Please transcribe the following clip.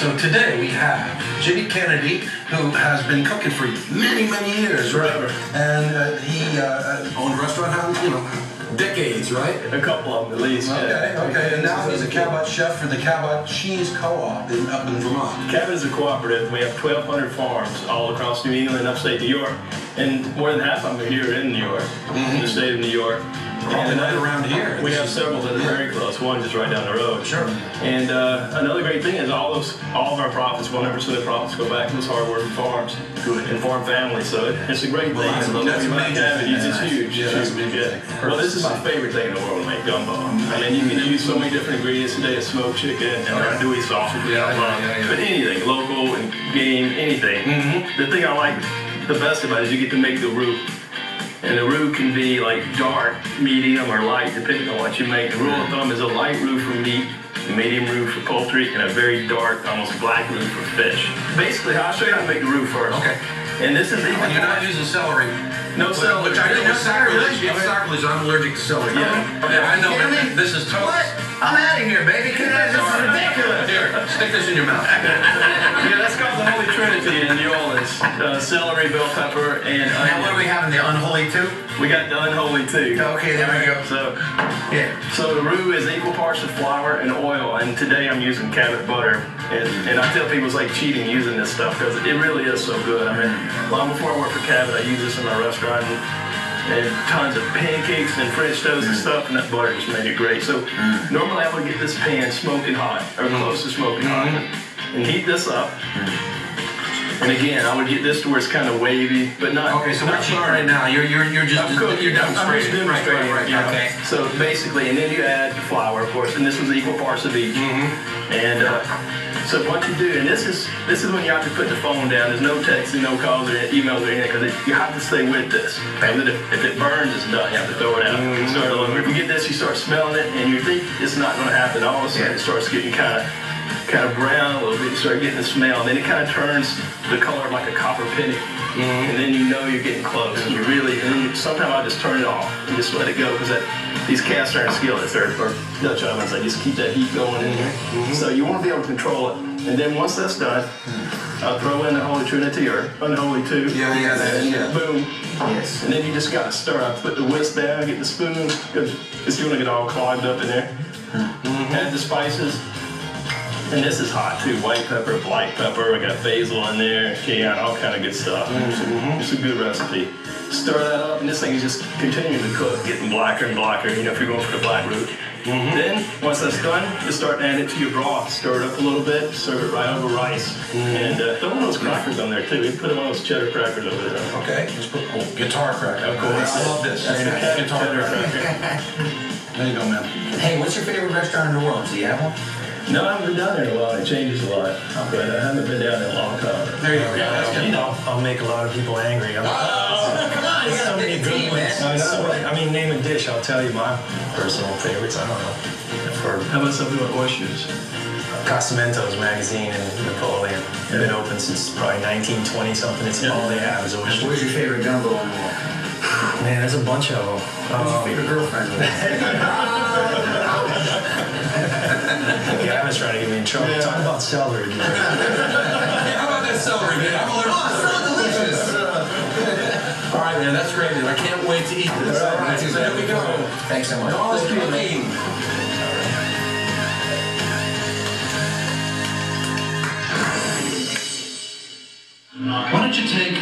So today we have Jimmy Kennedy, who has been cooking for many, many years, right? And he owned restaurant houses, you know, decades, right? A couple of them at least. Okay, yeah. okay. And now he's a Cabot chef for the Cabot Cheese Co-op up in Vermont. Cabot is a cooperative. We have 1,200 farms all across New England and upstate New York, and more than half of them are here in New York, in the state of New York. And right around here. We have several that are very close. One just right down the road. Sure. And another great thing is all of our profits, 100% of the profits go back to those hardworking farms and farm families. So it's a great thing. That's amazing. It's huge. Yeah, that's amazing. Well, this is my favorite thing in the world to make gumbo. I mean, you can use so many different ingredients today: a smoked chicken and andouille sausage. But anything, local and game, anything. The thing I like the best about it is you get to make the roux. And the roux can be like dark, medium, or light, depending on what you make. The rule of thumb is a light roux for meat, a medium roux for poultry, and a very dark, almost black roux for fish. Basically, I'll show you how to make the roux first. Okay. And this is even. And you're not using celery. No celery. Which I know is sacrilege. It's sacrilege. I'm allergic to celery. Yeah. Okay, I know, but this is total. What? I'm out of here, baby. This is ridiculous. Here, stick this in your mouth. Yeah, that's called the Holy Trinity in New Orleans. Celery, bell pepper, and onion. Now, what are we having? The Unholy too? We got the Unholy too. Okay, there we go. So the roux is equal parts of flour and oil, and today I'm using Cabot butter. And I tell people it's like cheating using this stuff because it really is so good. I mean, long before I worked for Cabot, I used this in my restaurant and tons of pancakes and French toast and stuff, and that butter just made it great. So normally I would get this pan smoking hot, or close to smoking hot, and heat this up. And again, I would get this to where it's kind of wavy, but not. Okay, so what you're right now, you're just you're demonstrating. Right. Okay. So basically, and then you add the flour, of course, and this was equal parts of each. And so what you do, and this is when you have to put the phone down. There's no texting, no calls or emails or anything, because you have to stay with this. Okay. If it burns, it's done. You have to throw it out. Start over. If you get this, you start smelling it, and you think it's not going to happen. All of a sudden, it starts getting kind of brown a little bit. You start getting the smell, and then it kind of turns the color like a copper penny. And then you know you're getting close. And you really, sometimes I just turn it off and just let it go, because these cast iron skillets or Dutch ovens, they just keep that heat going in here. So you want to be able to control it. And then once that's done, I'll throw in the Holy Trinity or Unholy too. And boom. Yes. And then you just got to stir. I put the whisk down, get the spoon, because it's going to get all clogged up in there. Add the spices. And this is hot too, white pepper, black pepper, I got basil in there, cayenne, all kind of good stuff. It's a good recipe. Stir that up, and this thing is just continuing to cook, getting blacker and blacker, you know, if you're going for the black roux. Then, once that's done, you start adding it to your broth. Stir it up a little bit, serve it right over rice. And throw one of those crackers on there too. We put one of those cheddar crackers over there. Okay, just put guitar cracker. Of course. I love this. Guitar cracker. There you go, man. Hey, what's your favorite restaurant in New Orleans? Do you have one? No, I haven't been down there in a while. It changes a lot. But I haven't been down there in a long time. There you go. You know, I'll make a lot of people angry. Come on, you got a big team, man. I mean, name a dish. I'll tell you my personal favorites. I don't know. How about something with oysters? Casamento's magazine in Napoleon. They've been open since probably 1920 something. It's all they have is oysters. Where's your favorite gumbo in the world? Man, there's a bunch of them. Who's your favorite girlfriend? Gavin's trying to get me in trouble. Talk about celery. Hey, how about that celery, man? Oh, so delicious. All right, man, that's great, man. I can't wait to eat this. All right, so here we go. Thanks so much. All cooking. Why don't you take